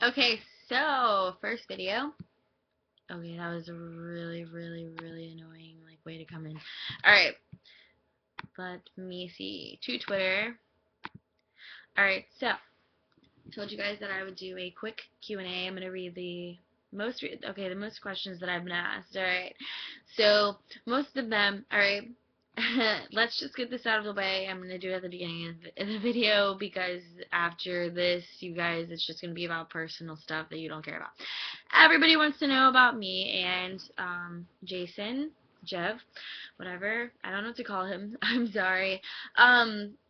Okay, so first video. Okay, that was a really, really, really annoying way to come in. Alright, let me see. To Twitter. Alright, so I told you guys that I would do a quick Q&A. I'm gonna read the the most questions that I've been asked. Alright. So most of them, alright. Let's just get this out of the way. I'm gonna do it at the beginning of the video because after this, you guys, it's just gonna be about personal stuff that you don't care about. Everybody wants to know about me and Jason, Jev, whatever. I don't know what to call him. I'm sorry.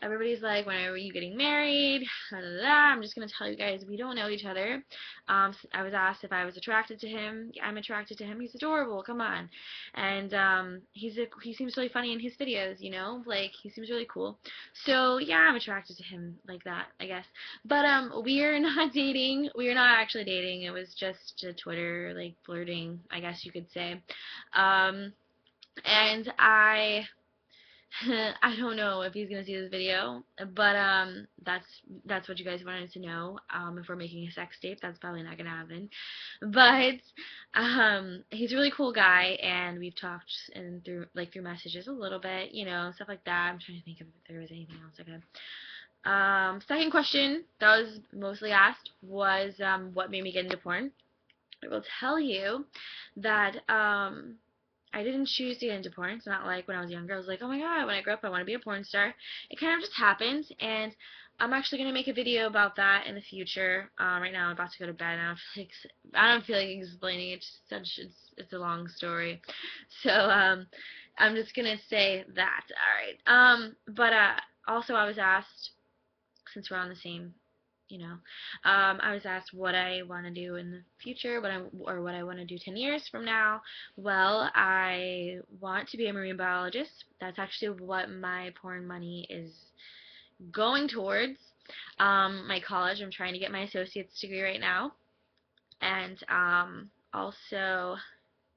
Everybody's like, when are you getting married? Da, da, da. I'm just gonna tell you guys we don't know each other. I was asked if I was attracted to him. I'm attracted to him. He's adorable. Come on. And he seems really funny in his videos. You know, like he seems really cool. So yeah, I'm attracted to him like that, I guess. But we're not dating. We're not actually dating. It was just a Twitter flirting, I guess you could say. And I don't know if he's gonna see this video, but that's what you guys wanted to know. If we're making a sex tape, that's probably not gonna happen. But he's a really cool guy, and we've talked through messages a little bit, stuff like that. I'm trying to think if there was anything else. Okay. Second question that was mostly asked was what made me get into porn. I will tell you that I didn't choose to get into porn. It's not like when I was younger I was like, oh my god, when I grow up I want to be a porn star. It kind of just happened, and I'm actually going to make a video about that in the future. Right now I'm about to go to bed, and I don't feel like explaining it. It's a long story. So I'm just going to say that. All right. But also I was asked, since we're on the same, I was asked what I want to do in the future, what I want to do 10 years from now. Well, I want to be a marine biologist. That's actually what my porn money is going towards. My college, I'm trying to get my associate's degree right now, and also,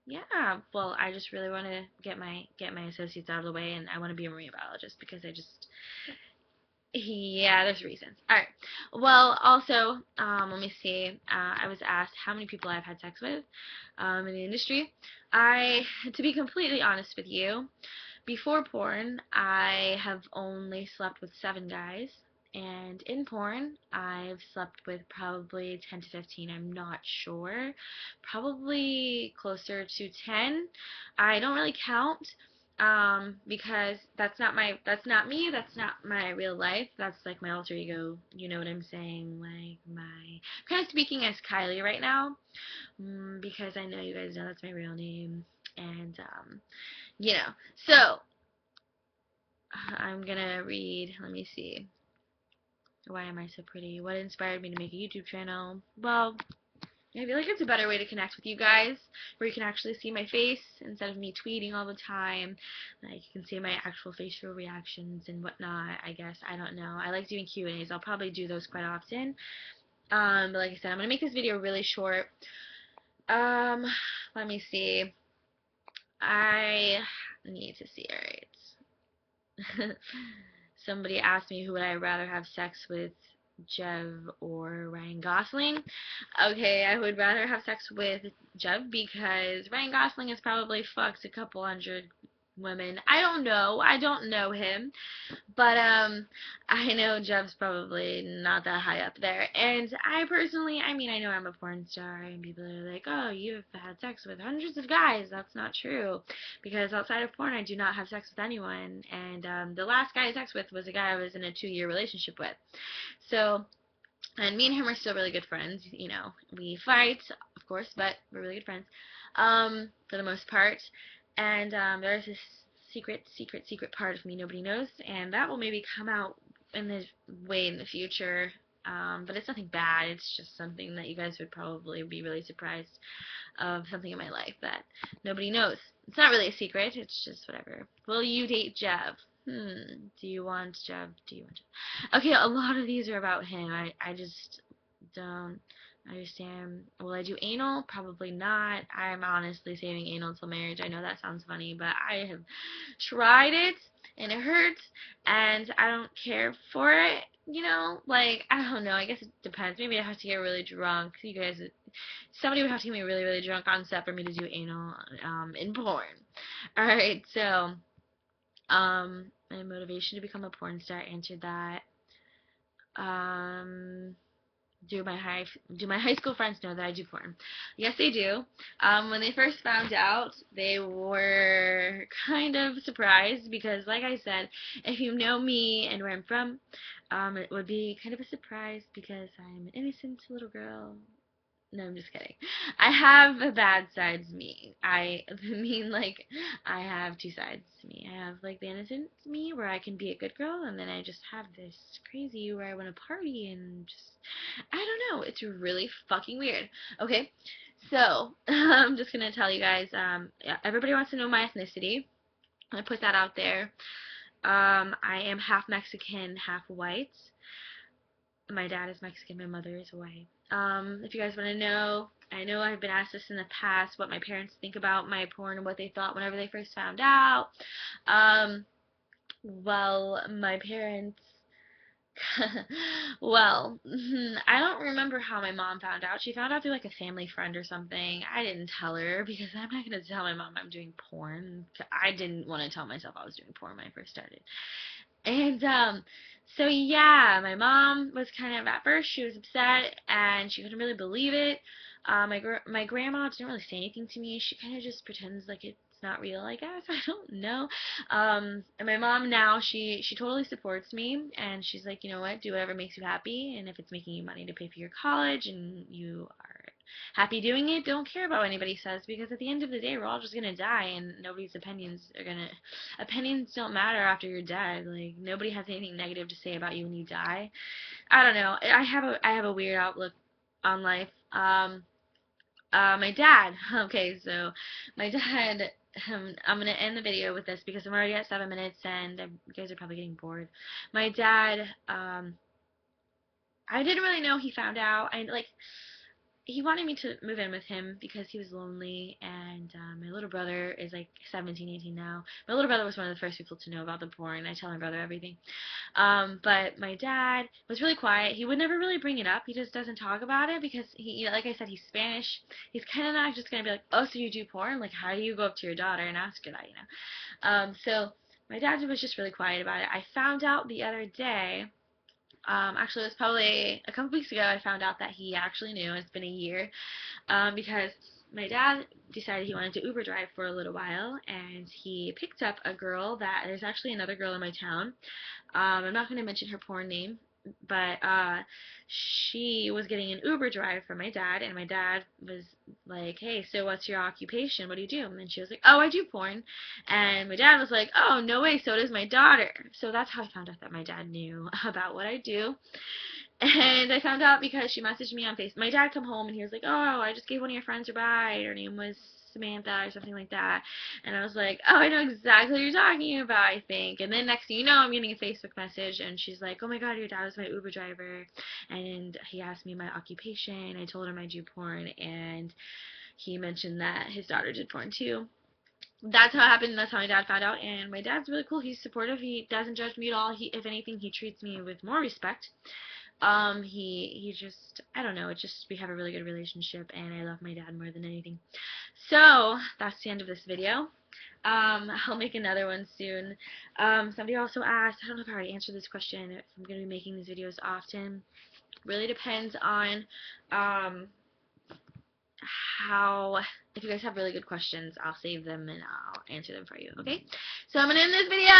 yeah, well, I just really want to get my associates out of the way, and I want to be a marine biologist because yeah, there's reasons. Alright. Well, also, let me see. I was asked how many people I've had sex with in the industry. To be completely honest with you, before porn, I have only slept with 7 guys. And in porn, I've slept with probably 10 to 15. I'm not sure. Probably closer to 10. I don't really count because that's not me, that's not my real life, that's like my alter ego, you know what I'm saying, I'm kind of speaking as Kylie right now, because I know you guys know that's my real name, and, so, I'm gonna read, let me see, why am I so pretty, what inspired me to make a YouTube channel, well, I feel like it's a better way to connect with you guys, where you can actually see my face instead of me tweeting all the time. Like, you can see my actual facial reactions and whatnot, I guess. I don't know. I like doing Q&As. I'll probably do those quite often. But like I said, I'm going to make this video really short. Let me see. I need to see, alright. Somebody asked me who would I rather have sex with, Jev or Ryan Gosling. Okay, I would rather have sex with Jev because Ryan Gosling has probably fucked a couple hundred women. I don't know. I don't know him. But I know Jeff's probably not that high up there. And I personally, I mean, I know I'm a porn star, and people are like, oh, you've had sex with hundreds of guys. That's not true. Because outside of porn, I do not have sex with anyone. And the last guy I had sex with was a guy I was in a 2-year relationship with. So, and me and him are still really good friends. You know, we fight, of course, but we're really good friends, for the most part. And there's this secret part of me nobody knows, and that will maybe come out in the future. But it's nothing bad. It's just something that you guys would probably be really surprised of, something in my life that nobody knows. It's not really a secret. It's just whatever. Will you date Jev? Do you want Jev? Do you want Jev? Okay, a lot of these are about him. I just don't understand. Will I do anal? Probably not. I'm honestly saving anal till marriage. I know that sounds funny, but I have tried it, and it hurts, and I don't care for it. You know, like, I don't know. I guess it depends. Maybe I have to get really drunk. You guys, somebody would have to get me really, really drunk on set for me to do anal in porn. All right, so my motivation to become a porn star answered that. Um, do my high school friends know that I do porn? Yes, they do. When they first found out, they were kind of surprised because, like I said, if you know me and where I'm from, it would be kind of a surprise because I'm an innocent little girl. No, I'm just kidding. I have a bad side to me. I mean, like, I have two sides to me. I have, like, the innocent me, where I can be a good girl, and then I just have this crazy where I want to party and just, I don't know. It's really fucking weird. Okay, so, I'm just gonna tell you guys, yeah, everybody wants to know my ethnicity. I put that out there. I am half Mexican, half white. My dad is Mexican, my mother is white. If you guys want to know, I know I've been asked this in the past, what my parents think about my porn and what they thought whenever they first found out. Well, my parents, well, I don't remember how my mom found out. She found out through like a family friend or something. I didn't tell her because I'm not going to tell my mom I'm doing porn. I didn't want to tell myself I was doing porn when I first started. And so yeah, my mom was kind of, at first she was upset and she couldn't really believe it. My grandma didn't really say anything to me. She kind of just pretends like it's not real, I guess. I don't know. And my mom now, she totally supports me, and she's like, you know what, do whatever makes you happy, and if it's making you money to pay for your college and you are happy doing it, don't care about what anybody says, because at the end of the day, we're all just gonna die, and nobody's opinions don't matter after you're dead. Like, nobody has anything negative to say about you when you die. I don't know. I have a weird outlook on life. My dad. Okay, so my dad. I'm gonna end the video with this because I'm already at 7 minutes and you guys are probably getting bored. My dad. I didn't really know he found out. He wanted me to move in with him because he was lonely, and my little brother is like 17, 18 now. My little brother was one of the first people to know about the porn. I tell my brother everything. But my dad was really quiet. He would never really bring it up. He just doesn't talk about it because like I said, he's Spanish. He's kind of not just gonna be like, oh, so you do porn? Like, how do you go up to your daughter and ask her that, you know? So my dad was just really quiet about it. I found out the other day. Actually, it was probably a couple weeks ago. I found out that he actually knew. It's been a year, because my dad decided he wanted to Uber drive for a little while, and he picked up a girl that there's actually another girl in my town. I'm not going to mention her porn name, but she was getting an Uber drive from my dad, and my dad was like, hey, so what's your occupation? What do you do? And she was like, oh, I do porn. And my dad was like, oh, no way, so does my daughter. So that's how I found out that my dad knew about what I do. And I found out because she messaged me on Facebook. My dad come home and he was like, oh, I just gave one of your friends a ride. Her name was Samantha or something like that. And I was like, oh, I know exactly what you're talking about, I think. And then next thing you know, I'm getting a Facebook message and she's like, oh my god, your dad was my Uber driver. And he asked me my occupation. I told him I do porn. And he mentioned that his daughter did porn too. That's how it happened. That's how my dad found out. And my dad's really cool. He's supportive. He doesn't judge me at all. If anything, he treats me with more respect. He just, I don't know, it just, we have a really good relationship, and I love my dad more than anything. So, that's the end of this video. I'll make another one soon. Somebody also asked, I don't know if I already answered this question, if I'm going to be making these videos often. Really depends on, if you guys have really good questions, I'll save them and I'll answer them for you, okay? So I'm going to end this video,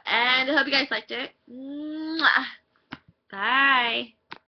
and I hope you guys liked it. Mwah! Bye!